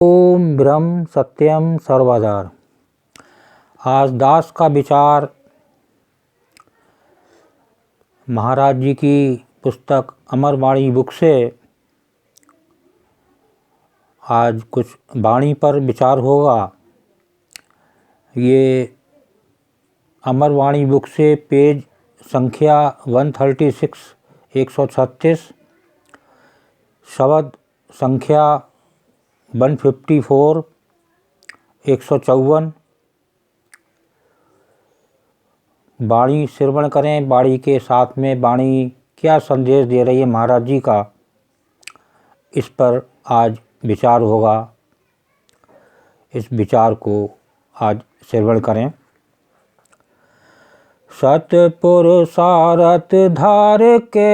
ओम ब्रह्म सत्यम सर्वधार। आज दास का विचार महाराज जी की पुस्तक अमरवाणी बुक से आज कुछ वाणी पर विचार होगा। ये अमरवाणी बुक से पेज संख्या 136 136, शब्द संख्या 154 154। वाणी श्रवण करें। वाणी के साथ में वाणी क्या संदेश दे रही है महाराज जी का, इस पर आज विचार होगा। इस विचार को आज श्रवण करें। सतपुरुषारथ धार के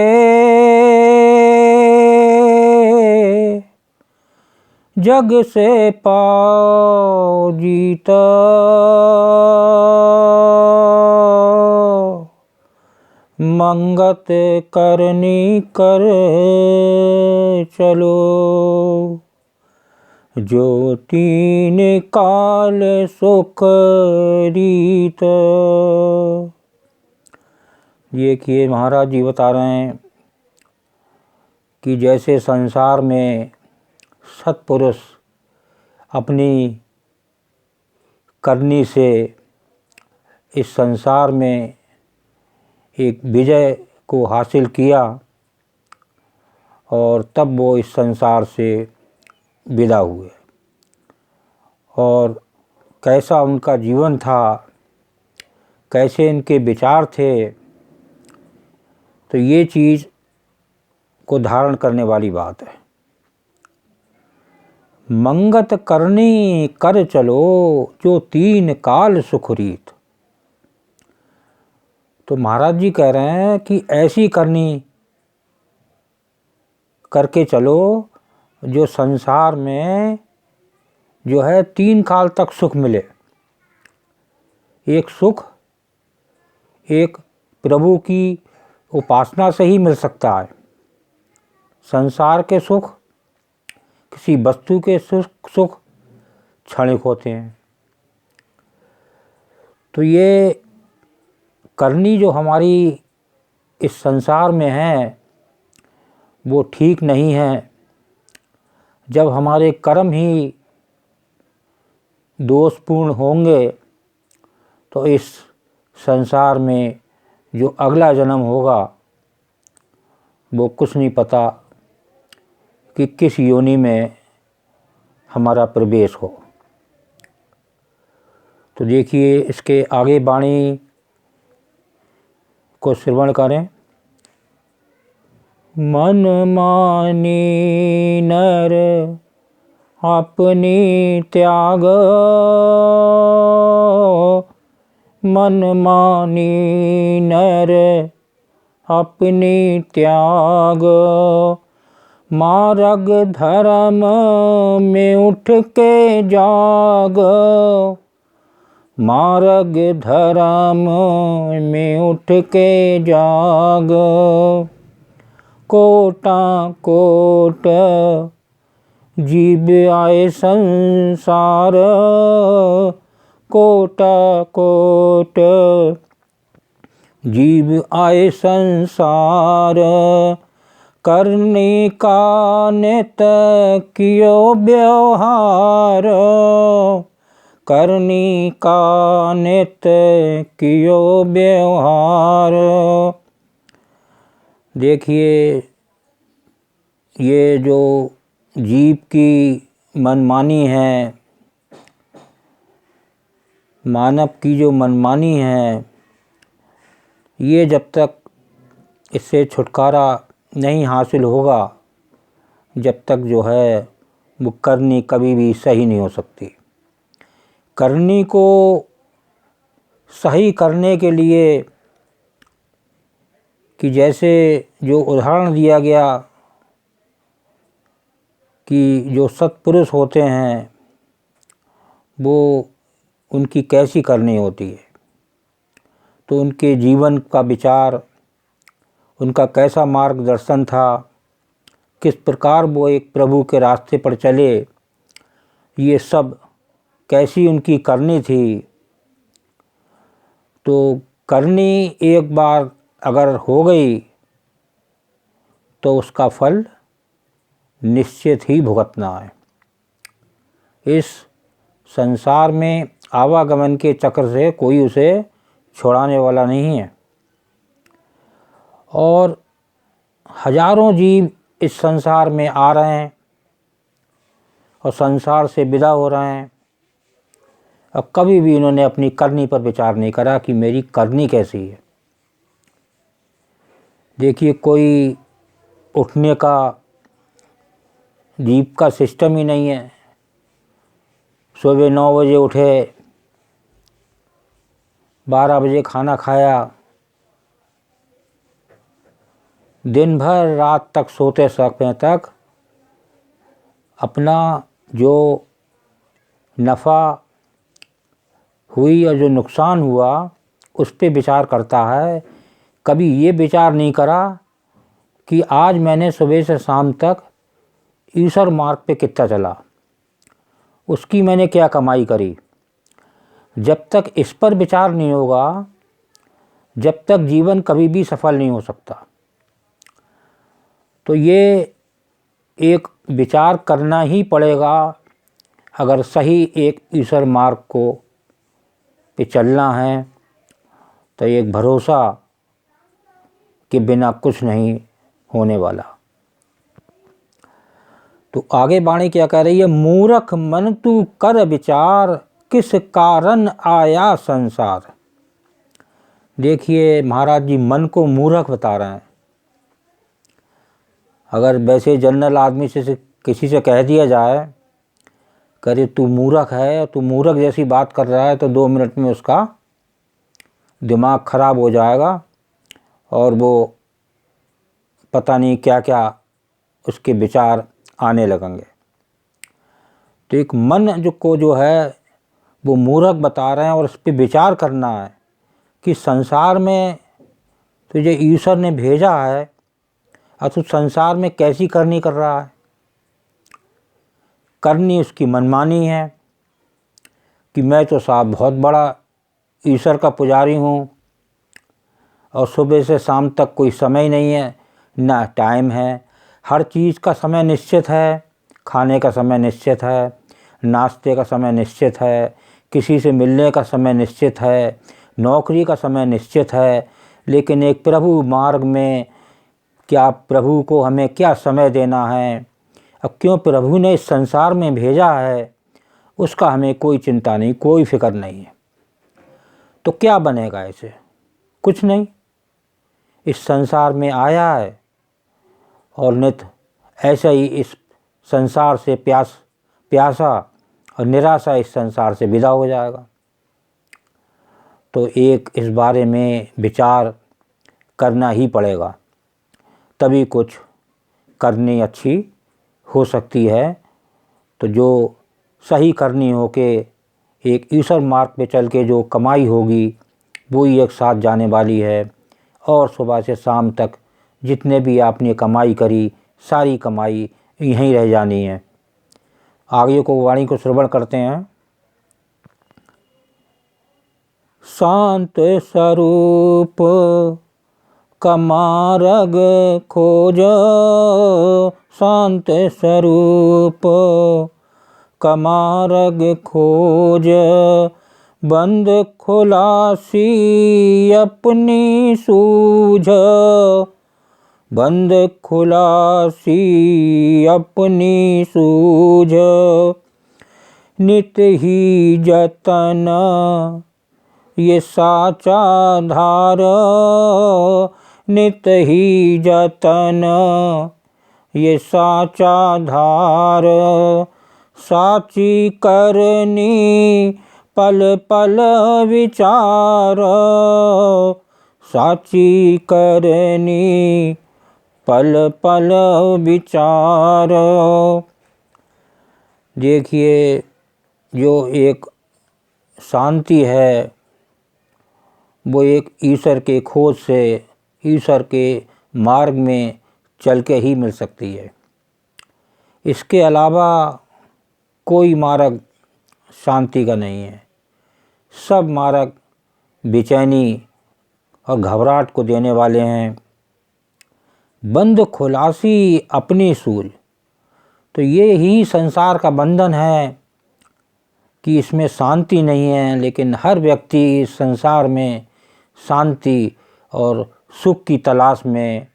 जग से पाओ जीत, मंगत करनी कर चलो, जो तीन काल सुख रीत। ये कि महाराज जी बता रहे हैं कि जैसे संसार में सत्पुरुष अपनी करनी से इस संसार में एक विजय को हासिल किया और तब वो इस संसार से विदा हुए, और कैसा उनका जीवन था, कैसे इनके विचार थे, तो ये चीज़ को धारण करने वाली बात है। मंगत करनी कर चलो, जो तीन काल सुख रीत। तो महाराज जी कह रहे हैं कि ऐसी करनी करके चलो जो संसार में जो है तीन काल तक सुख मिले। एक सुख एक प्रभु की उपासना से ही मिल सकता है। संसार के सुख, किसी वस्तु के सुख क्षणिक होते हैं। तो ये करनी जो हमारी इस संसार में है वो ठीक नहीं है। जब हमारे कर्म ही दोषपूर्ण होंगे तो इस संसार में जो अगला जन्म होगा वो कुछ नहीं पता कि किस योनि में हमारा प्रवेश हो। तो देखिए इसके आगे वाणी को श्रवण करें। मन मानी नर अपनी त्याग, मन मानी नर अपनी त्याग, मार्ग धर्म में उठ के जाग, मार्ग धर्म में उठ के जाग, कोटा कोट जीव आए संसार, कोटा कोट जीव आए संसार, करने का नित कियो व्यवहार, करनी का नित कियो व्यवहार। देखिए ये जो जीव की मनमानी है, मानव की जो मनमानी है, ये जब तक इससे छुटकारा नहीं हासिल होगा जब तक जो है वो करनी कभी भी सही नहीं हो सकती। करनी को सही करने के लिए कि जैसे जो उदाहरण दिया गया कि जो सत्पुरुष होते हैं वो उनकी कैसी करनी होती है, तो उनके जीवन का विचार, उनका कैसा मार्गदर्शन था, किस प्रकार वो एक प्रभु के रास्ते पर चले, ये सब कैसी उनकी करनी थी। तो करनी एक बार अगर हो गई तो उसका फल निश्चित ही भुगतना है। इस संसार में आवागमन के चक्र से कोई उसे छुड़ाने वाला नहीं है। और हजारों जीव इस संसार में आ रहे हैं और संसार से विदा हो रहे हैं, और कभी भी इन्होंने अपनी करनी पर विचार नहीं करा कि मेरी करनी कैसी है। देखिए, कोई उठने का जीव का सिस्टम ही नहीं है। सुबह 9 बजे उठे, 12 बजे खाना खाया, दिन भर रात तक सोते समय तक अपना जो नफ़ा हुई और जो नुकसान हुआ उस पे विचार करता है। कभी ये विचार नहीं करा कि आज मैंने सुबह से शाम तक ईश्वर मार्ग पे कितना चला, उसकी मैंने क्या कमाई करी। जब तक इस पर विचार नहीं होगा, जब तक जीवन कभी भी सफल नहीं हो सकता। तो ये एक विचार करना ही पड़ेगा अगर सही एक ईश्वर मार्ग को पे चलना है। तो एक भरोसा के बिना कुछ नहीं होने वाला। तो आगे वाणी क्या कह रही है? मूर्ख मन तू कर विचार, किस कारण आया संसार। देखिए महाराज जी मन को मूर्ख बता रहे हैं। अगर वैसे जनरल आदमी से किसी से कह दिया जाए करे तू मूर्ख है, तू मूर्ख जैसी बात कर रहा है, तो 2 मिनट में उसका दिमाग खराब हो जाएगा और वो पता नहीं क्या क्या उसके विचार आने लगेंगे। तो एक मन जो है वो मूर्ख बता रहे हैं और उस पर विचार करना है कि संसार में तुझे ईश्वर ने भेजा है और तू संसार में कैसी करनी कर रहा है। करनी उसकी मनमानी है कि मैं तो साहब बहुत बड़ा ईश्वर का पुजारी हूँ और सुबह से शाम तक कोई समय नहीं है, ना टाइम है। हर चीज़ का समय निश्चित है, खाने का समय निश्चित है, नाश्ते का समय निश्चित है, किसी से मिलने का समय निश्चित है, नौकरी का समय निश्चित है। लेकिन एक प्रभु मार्ग में क्या प्रभु को हमें क्या समय देना है, अब क्यों प्रभु ने इस संसार में भेजा है, उसका हमें कोई चिंता नहीं, कोई फिक्र नहीं है। तो क्या बनेगा ऐसे? कुछ नहीं। इस संसार में आया है और नित ऐसा ही इस संसार से प्यासा और निराशा इस संसार से विदा हो जाएगा। तो एक इस बारे में विचार करना ही पड़ेगा, तभी कुछ करनी अच्छी हो सकती है। तो जो सही करनी हो के एक ईश्वर मार्ग पे चल के जो कमाई होगी वो ही एक साथ जाने वाली है। और सुबह से शाम तक जितने भी आपने कमाई करी सारी कमाई यहीं रह जानी है। आगे को वाणी को श्रवण करते हैं। शांत स्वरूप का मार्ग खोज, शांत स्वरूप का मार्ग खोज, बंद खुलासी अपनी सूझ, बंद खुलासी अपनी सूझ, नित ही जतन ये साचा धार, नित ही जतन ये साचा धार, साची करनी पल पल विचार, साची करनी पल पल विचार। देखिए, जो एक शांति है वो एक ईश्वर के खोज से, ईश्वर के मार्ग में चल के ही मिल सकती है। इसके अलावा कोई मार्ग शांति का नहीं है। सब मार्ग बेचैनी और घबराहट को देने वाले हैं। बंद खुलासी अपनी सूल, तो ये ही संसार का बंधन है कि इसमें शांति नहीं है। लेकिन हर व्यक्ति इस संसार में शांति और सुख की तलाश में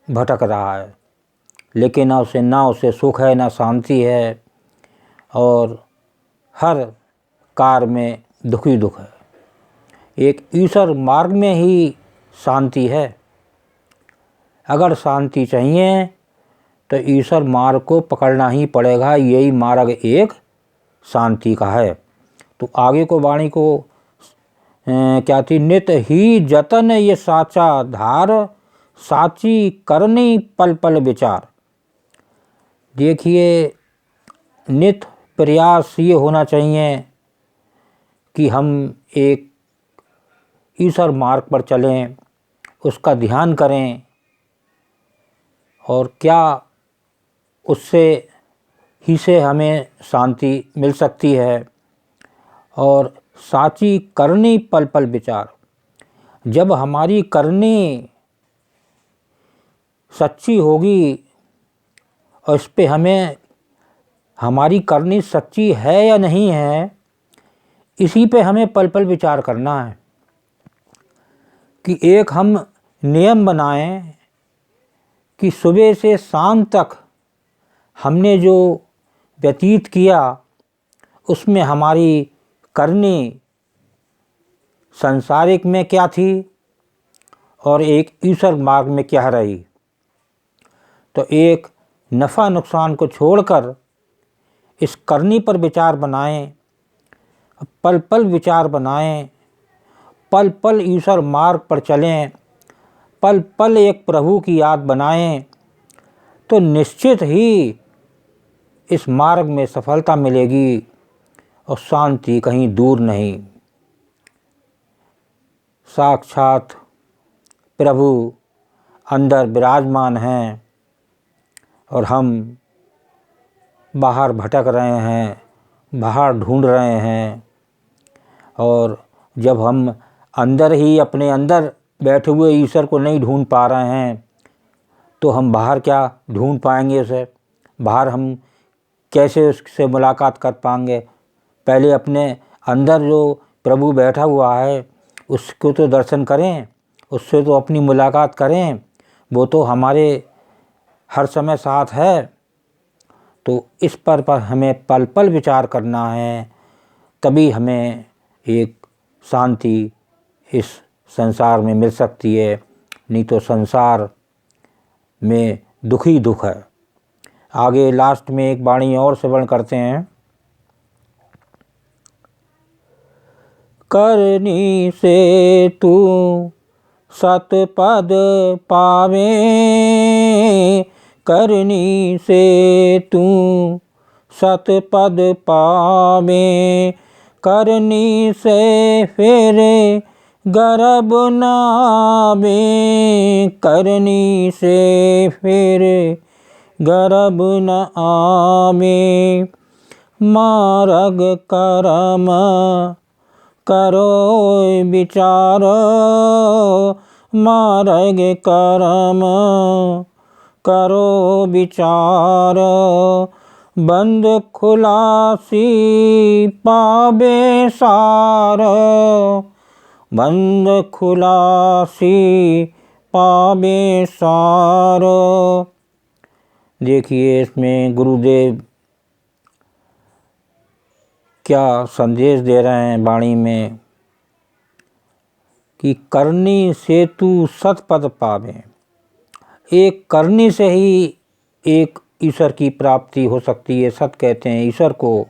भटक रहा है, लेकिन ना उसे सुख है, ना शांति है, और हर कार्य में दुख ही दुख है। एक ईश्वर मार्ग में ही शांति है। अगर शांति चाहिए तो ईश्वर मार्ग को पकड़ना ही पड़ेगा। यही मार्ग एक शांति का है। तो आगे को वाणी को क्या थी? नित ही जतन ये साचा धार, साची करनी पल पल विचार। देखिए, नित प्रयास ये होना चाहिए कि हम एक ईश्वर मार्ग पर चलें, उसका ध्यान करें, और क्या उससे ही से हमें शांति मिल सकती है। और साची करनी पल पल विचार, जब हमारी करनी सच्ची होगी और इस पे हमें हमारी करनी सच्ची है या नहीं है, इसी पे हमें पल पल विचार करना है। कि एक हम नियम बनाएं कि सुबह से शाम तक हमने जो व्यतीत किया उसमें हमारी करनी सांसारिक में क्या थी और एक ईश्वर मार्ग में क्या रही। तो एक नफ़ा नुकसान को छोड़कर इस करनी पर विचार बनाएं, पल पल विचार बनाएं, पल पल ईश्वर मार्ग पर चलें, पल पल एक प्रभु की याद बनाएं, तो निश्चित ही इस मार्ग में सफलता मिलेगी और शांति कहीं दूर नहीं। साक्षात प्रभु अंदर विराजमान हैं और हम बाहर भटक रहे हैं, बाहर ढूंढ रहे हैं। और जब हम अंदर ही अपने अंदर बैठे हुए ईश्वर को नहीं ढूंढ पा रहे हैं तो हम बाहर क्या ढूंढ पाएंगे उसे? बाहर हम कैसे उससे मुलाकात कर पाएंगे? पहले अपने अंदर जो प्रभु बैठा हुआ है उसको तो दर्शन करें, उससे तो अपनी मुलाकात करें। वो तो हमारे हर समय साथ है। तो इस पर हमें पल पल विचार करना है, तभी हमें एक शांति इस संसार में मिल सकती है। नहीं तो संसार में दुख ही दुख है। आगे लास्ट में एक वाणी और श्रवण करते हैं। करनी से तू सतपद पावे, करनी से तू सतपद पावे, करनी से फिर गर्भ न आवे, करनी से फिर गर्भ न आवे। मार्ग कर्म करो विचार, मार्ग कर्म करो विचार, बंद खुलासी पावे सार, बंद खुलासी पावे सार। देखिए, इसमें गुरुदेव क्या संदेश दे रहे हैं वाणी में कि करनी से तू सतपद पावे। एक करनी से ही एक ईश्वर की प्राप्ति हो सकती है। सत कहते हैं ईश्वर को।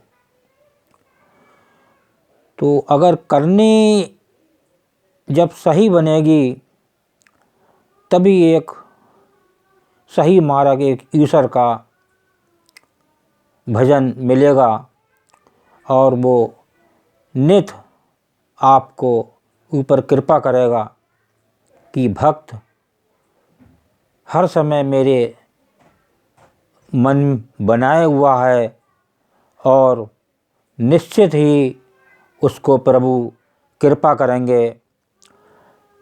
तो अगर करनी जब सही बनेगी तभी एक सही मार्ग, एक ईश्वर का भजन मिलेगा और वो नित आपको ऊपर कृपा करेगा कि भक्त हर समय मेरे मन बनाए हुआ है और निश्चित ही उसको प्रभु कृपा करेंगे।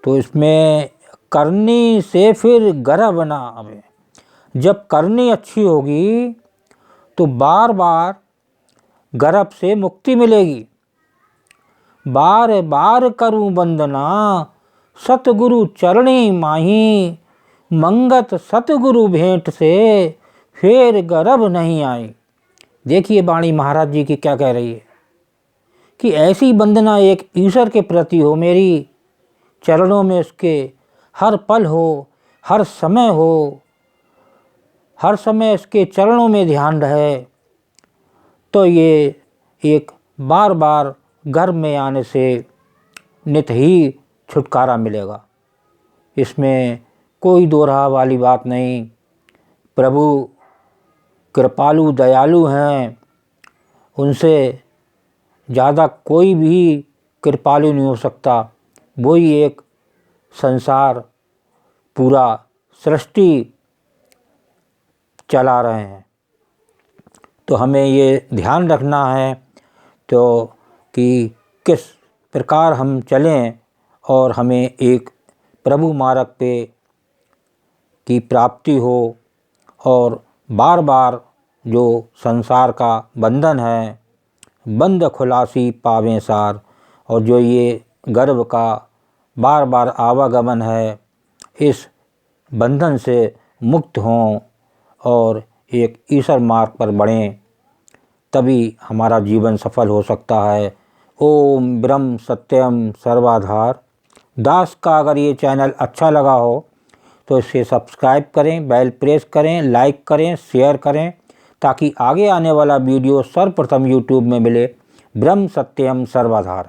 तो इसमें करनी से फिर गर्भ ना आवे। जब करनी अच्छी होगी तो बार बार गर्भ से मुक्ति मिलेगी। बार बार करूं वंदना सतगुरु चरणी माही, मंगत सतगुरु भेंट से फिर गर्भ नहीं आई। देखिए वाणी महाराज जी की क्या कह रही है कि ऐसी वंदना एक ईश्वर के प्रति हो, मेरी चरणों में उसके हर पल हो, हर समय हो, हर समय इसके चरणों में ध्यान रहे, तो ये एक बार बार गर्भ में आने से नित ही छुटकारा मिलेगा। इसमें कोई दो राह वाली बात नहीं। प्रभु कृपालु दयालु हैं, उनसे ज़्यादा कोई भी कृपालु नहीं हो सकता। वही एक संसार पूरा सृष्टि चला रहे हैं। तो हमें ये ध्यान रखना है तो कि किस प्रकार हम चलें और हमें एक प्रभु मार्ग पे की प्राप्ति हो, और बार बार जो संसार का बंधन है बंद खुलासी पावें सार, और जो ये गर्भ का बार बार आवागमन है इस बंधन से मुक्त हों और एक ईश्वर मार्ग पर बढ़ें, तभी हमारा जीवन सफल हो सकता है। ओम ब्रह्म सत्यम सर्वाधार। दास का अगर ये चैनल अच्छा लगा हो तो इसे सब्सक्राइब करें, बेल प्रेस करें, लाइक करें, शेयर करें, ताकि आगे आने वाला वीडियो सर्वप्रथम यूट्यूब में मिले। ब्रह्म सत्यम सर्वाधार।